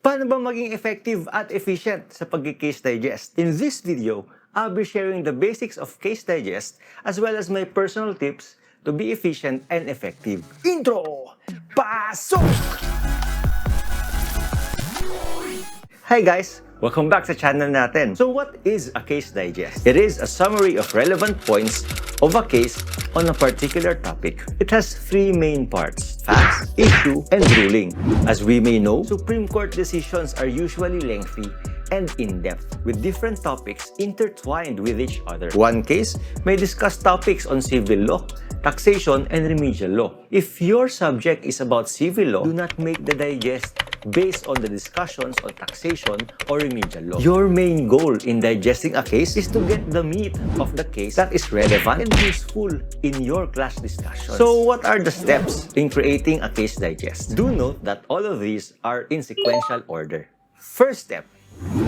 Paano ba maging effective at efficient sa pag-case digest? In this video, I'll be sharing the basics of case digest as well as my personal tips to be efficient and effective. Intro! Pasok! Hi guys! Welcome back sa channel natin. So what is a case digest? It is a summary of relevant points of a case on a particular topic. It has three main parts: facts, issue, and ruling. As we may know, Supreme Court decisions are usually lengthy and in-depth, with different topics intertwined with each other. One case may discuss topics on civil law, taxation, and remedial law. If your subject is about civil law, do not make the digest based on the discussions on taxation or remedial law. Your main goal in digesting a case is to get the meat of the case that is relevant and useful in your class discussions. So what are the steps in creating a case digest? Do note that all of these are in sequential order. First step,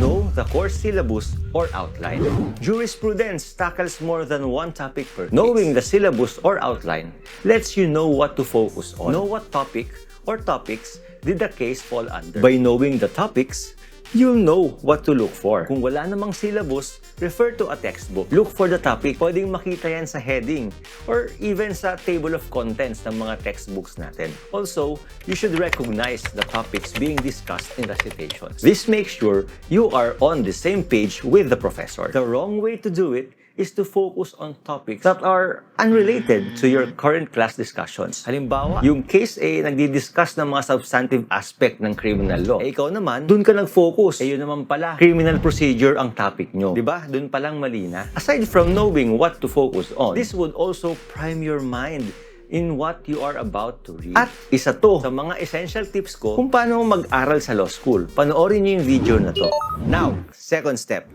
know the course syllabus or outline. Jurisprudence tackles more than one topic per case. Knowing the syllabus or outline lets you know what to focus on. Know what topic or topics did the case fall under. By knowing the topics, you'll know what to look for. Kung wala namang syllabus, refer to a textbook. Look for the topic. Pwedeng makita yan sa heading or even sa table of contents ng mga textbooks natin. Also, you should recognize the topics being discussed in recitations. This makes sure you are on the same page with the professor. The wrong way to do it is to focus on topics that are unrelated to your current class discussions. Halimbawa, yung case A nagdi-discuss ng mga substantive aspect ng criminal law. Ikaw naman, dun ka nag-focus. Yun naman pala, criminal procedure ang topic nyo. Diba? Dun palang mali na. Aside from knowing what to focus on, this would also prime your mind in what you are about to read. At isa to sa mga essential tips ko kung paano mag-aral sa law school. Panoorin nyo yung video na to. Now, second step,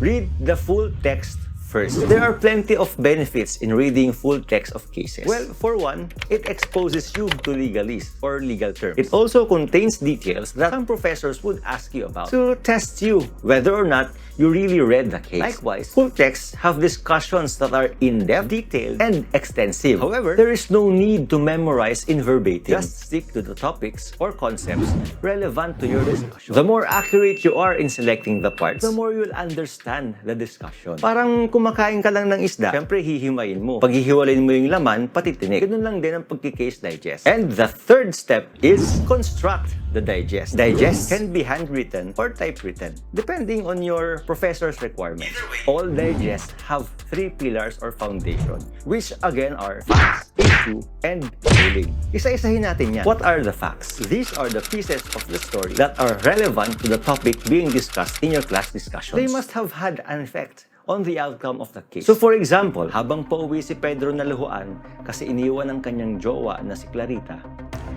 read the full text first. There are plenty of benefits in reading full text of cases. Well, for one, it exposes you to legalese or legal terms. It also contains details that some professors would ask you about to test you whether or not you really read the case. Likewise, full texts have discussions that are in-depth, detailed, and extensive. However, there is no need to memorize in verbatim. Just stick to the topics or concepts relevant to your discussion. The more accurate you are in selecting the parts, the more you'll understand the discussion. Parang kumakain ka lang ng isda, syempre hihimayin mo. Pag hihiwalayin mo yung laman, pati tinik. Ganun lang din ang pag-case digest. And the third step is construct the digest. Digest can be handwritten or typewritten, depending on your professor's requirements. All digests have three pillars or foundation, which again are facts, issue, and ruling. Isa-isahin natin yan. What are the facts? These are the pieces of the story that are relevant to the topic being discussed in your class discussions. They must have had an effect on the outcome of the case. So for example, habang pauwi si Pedro na luhuan kasi iniwan ng kanyang jowa na si Clarita,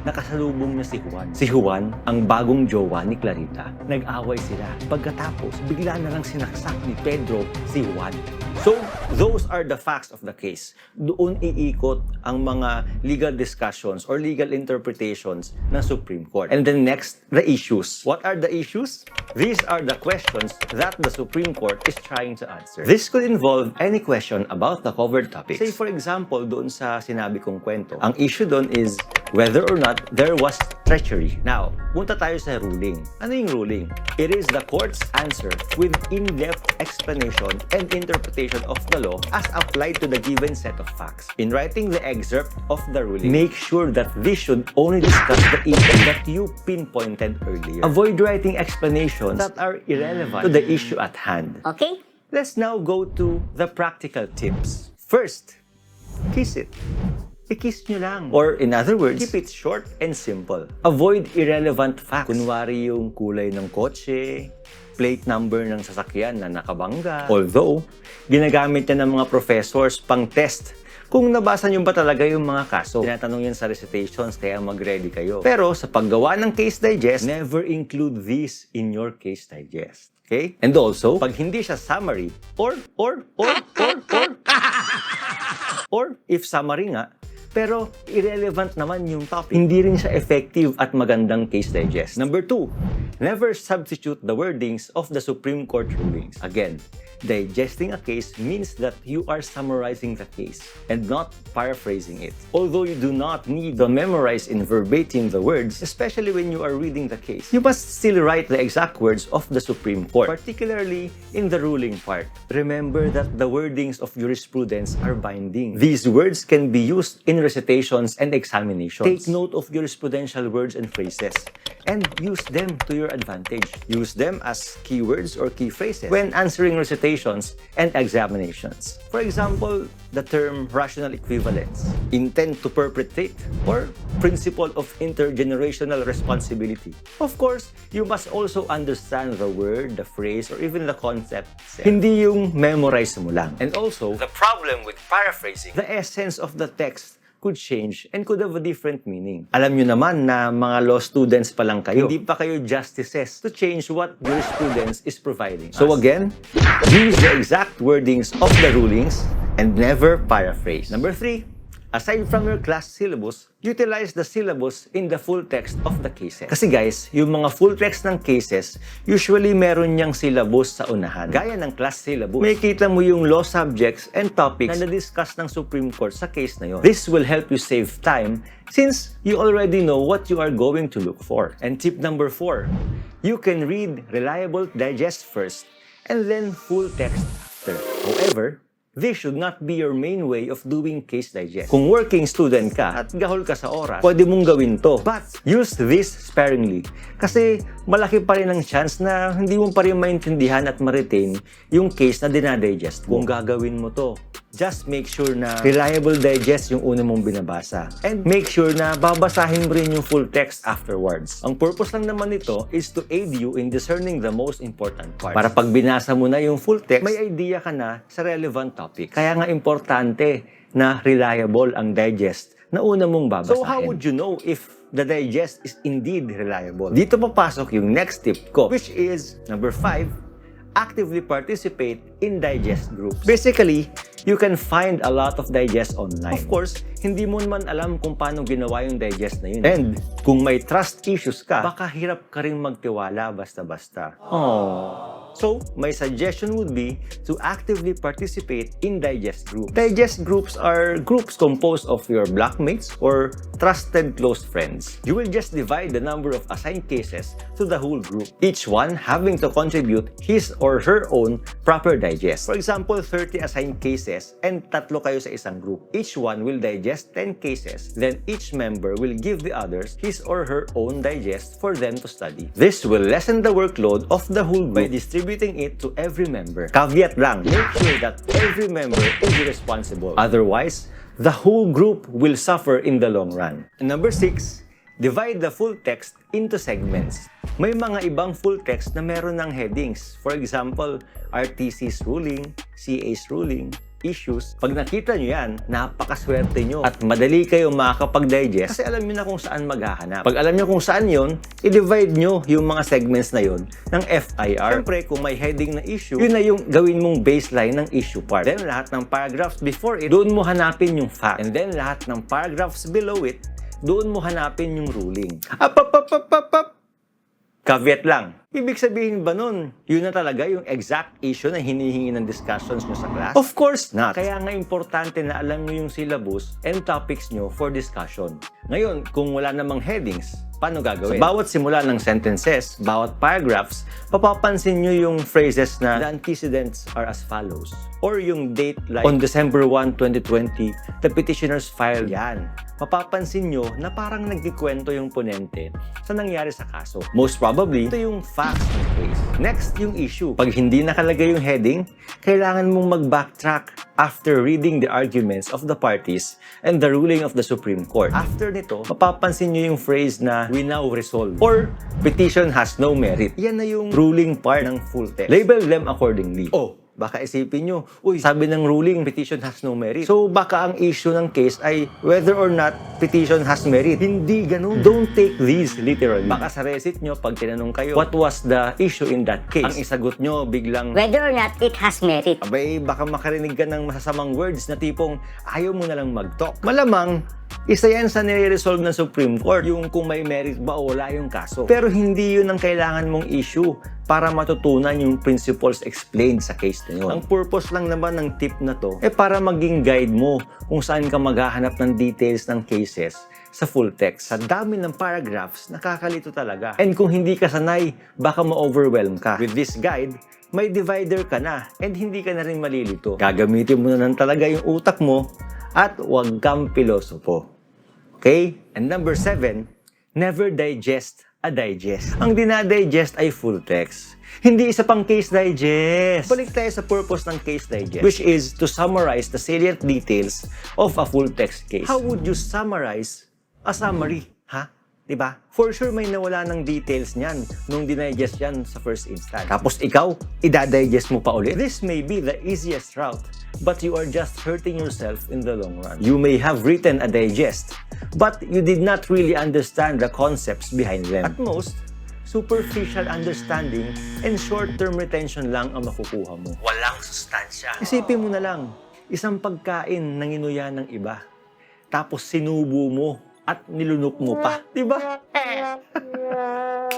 nakasalubong niya si Juan. Si Juan, ang bagong jowa ni Clarita. Nag-away sila. Pagkatapos, bigla na lang sinaksak ni Pedro si Juan. So, those are the facts of the case. Doon iikot ang mga legal discussions or legal interpretations ng Supreme Court. And then next, the issues. What are the issues? These are the questions that the Supreme Court is trying to answer. This could involve any question about the covered topics. Say for example, doon sa sinabi kong kwento, ang issue doon is whether or not there was treachery. Now, punta tayo sa ruling. Ano yung ruling? It is the court's answer with in-depth explanation and interpretation of the law as applied to the given set of facts. In writing the excerpt of the ruling, make sure that this should only discuss the issue that you pinpointed earlier. Avoid writing explanations that are irrelevant to the issue at hand. Okay? Let's now go to the practical tips. First, kiss it. I-kiss nyo lang. Or in other words, keep it short and simple. Avoid irrelevant facts. Kunwari yung kulay ng kotse, plate number ng sasakyan na nakabangga. Although, ginagamit yan ng mga professors pang test kung nabasa nyo ba talaga yung mga kaso. Tinatanong yan sa recitations, kaya mag-ready kayo. Pero sa paggawa ng case digest, never include this in your case digest. Okay? And also, pag hindi siya summary, or if summary nga, pero irrelevant naman yung topic. Hindi rin siya effective at magandang case digest. Number 2, never substitute the wordings of the Supreme Court rulings. Again, digesting a case means that you are summarizing the case and not paraphrasing it. Although you do not need to memorize in verbatim the words, especially when you are reading the case, you must still write the exact words of the Supreme Court, particularly in the ruling part. Remember that the wordings of jurisprudence are binding. These words can be used in recitations and examinations. Take note of jurisprudential words and phrases and use them to your advantage. Use them as keywords or key phrases when answering recitations and examinations. For example, the term rational equivalence, intent to perpetrate, or principle of intergenerational responsibility. Of course, you must also understand the word, the phrase, or even the concept itself. Hindi yung memorize mo lang. And also, the problem with paraphrasing, the essence of the text could change and could have a different meaning. Alam nyo naman na mga law students pa lang kayo. Hindi pa kayo justices to change what jurisprudence is providing. So again, use the exact wordings of the rulings and never paraphrase. Number 3, aside from your class syllabus, utilize the syllabus in the full text of the cases. Kasi guys, yung mga full text ng cases, usually meron niyang syllabus sa unahan. Gaya ng class syllabus, may kita mo yung law subjects and topics na na-discuss ng Supreme Court sa case na yun. This will help you save time since you already know what you are going to look for. And tip number 4, you can read reliable digest first and then full text after. However, this should not be your main way of doing case digest. Kung working student ka at gahol ka sa oras, pwede mong gawin to. But use this sparingly. Kasi malaki pa rin ang chance na hindi mo pa rin maintindihan at ma-retain yung case na dinadigest mo. Kung gagawin mo to, just make sure na reliable digest yung una mong binabasa. And make sure na babasahin mo rin yung full text afterwards. Ang purpose lang naman nito is to aid you in discerning the most important parts. Para pag binasa mo na yung full text, may idea ka na sa relevant topic. Kaya nga importante na reliable ang digest na una mong babasahin. So how would you know if the digest is indeed reliable? Dito papasok yung next tip ko, which is number 5, actively participate in digest groups. Basically, you can find a lot of digest online. Of course, hindi mo naman alam kung paano ginawa yung digest na yun. And kung may trust issues ka, baka hirap ka rin magtiwala basta-basta. So, my suggestion would be to actively participate in digest groups. Digest groups are groups composed of your blockmates or trusted close friends. You will just divide the number of assigned cases to the whole group, each one having to contribute his or her own proper digest. For example, 30 assigned cases and 3 kayo sa isang group. Each one will digest 10 cases, then each member will give the others his or her own digest for them to study. This will lessen the workload of the whole group by distributing it to every member. Caveat lang, make sure that every member is responsible. Otherwise, the whole group will suffer in the long run. And number 6, divide the full text into segments. May mga ibang full text na meron ng headings. For example, RTC's ruling, CA's ruling, issues. Pag nakita nyo yan, napakaswerte nyo at madali kayo makakapag-digest kasi alam nyo na kung saan maghahanap. Pag alam nyo kung saan yon, i-divide nyo yung mga segments na yon ng FIR. Siyempre, kung may heading na issue, yun na yung gawin mong baseline ng issue part. Then, lahat ng paragraphs before it, doon mo hanapin yung fact. And then, lahat ng paragraphs below it, doon mo hanapin yung ruling. Caveat lang. Ibig sabihin ba nun, yun na talaga yung exact issue na hinihingi ng discussions nyo sa class? Of course not. Kaya nga importante na alam nyo yung syllabus and topics nyo for discussion. Ngayon, kung wala namang headings, paano gagawin? Sa bawat simula ng sentences, bawat paragraphs, papapansin nyo yung phrases na the antecedents are as follows. Or yung date like on December 1, 2020, the petitioners filed. Yan. Mapapansin nyo na parang nagkikwento yung ponente sa nangyari sa kaso. Most probably, ito yung facts ng case. Next, yung issue. Pag hindi nakalagay yung heading, kailangan mong mag-backtrack after reading the arguments of the parties and the ruling of the Supreme Court. After nito, mapapansin nyo yung phrase na we now resolve or petition has no merit. Yan na yung ruling part ng full text. Label them accordingly. Oh, Baka isipin nyo, uy, sabi ng ruling, petition has no merit. So baka ang issue ng case ay whether or not petition has merit. Hindi ganun. Don't take these literally. Baka sa recit nyo, pag tinanong kayo, what was the issue in that case? Ang isagot nyo, biglang, whether or not it has merit. abay, baka makarinig ka ng masasamang words na tipong, ayaw mo na lang mag-talk. Malamang, isa yan sa nire-resolve ng Supreme Court, yung kung may merit ba o wala yung kaso. Pero hindi yun ang kailangan mong issue para matutunan yung principles explained sa case na yun. Ang purpose lang naman ng tip na to, para maging guide mo kung saan ka maghahanap ng details ng cases sa full text. Sa dami ng paragraphs, nakakalito talaga. And kung hindi ka sanay, baka ma-overwhelm ka. With this guide, may divider ka na and hindi ka na rin malilito. Gagamitin mo na lang talaga yung utak mo at huwag kang pilosopo. Okay? And number 7, never digest a digest. Ang dinadigest ay full text. Hindi isa pang case digest. Balik tayo sa purpose ng case digest, which is to summarize the salient details of a full text case. How would you summarize a summary? Ha? Diba? For sure may nawala ng details niyan nung dinigest yan sa first instance. Tapos ikaw, idadigest mo pa ulit. This may be the easiest route, but you are just hurting yourself in the long run. You may have written a digest, but you did not really understand the concepts behind them. At most, superficial understanding and short-term retention lang ang makukuha mo. Walang sustansya. Isipin mo na lang, isang pagkain ng inuya ng iba, tapos sinubo mo at nilunok mo pa. Diba?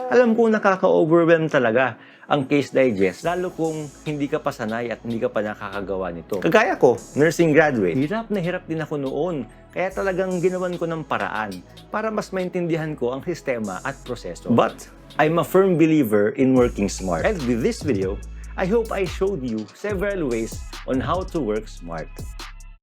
Alam ko nakaka-overwhelm talaga ang case digest, lalo kung hindi ka pa sanay at hindi ka pa nakakagawa nito. Kagaya ko, nursing graduate, hirap na hirap din ako noon. Kaya talagang ginawan ko ng paraan para mas maintindihan ko ang sistema at proseso. But I'm a firm believer in working smart. And with this video, I hope I showed you several ways on how to work smart.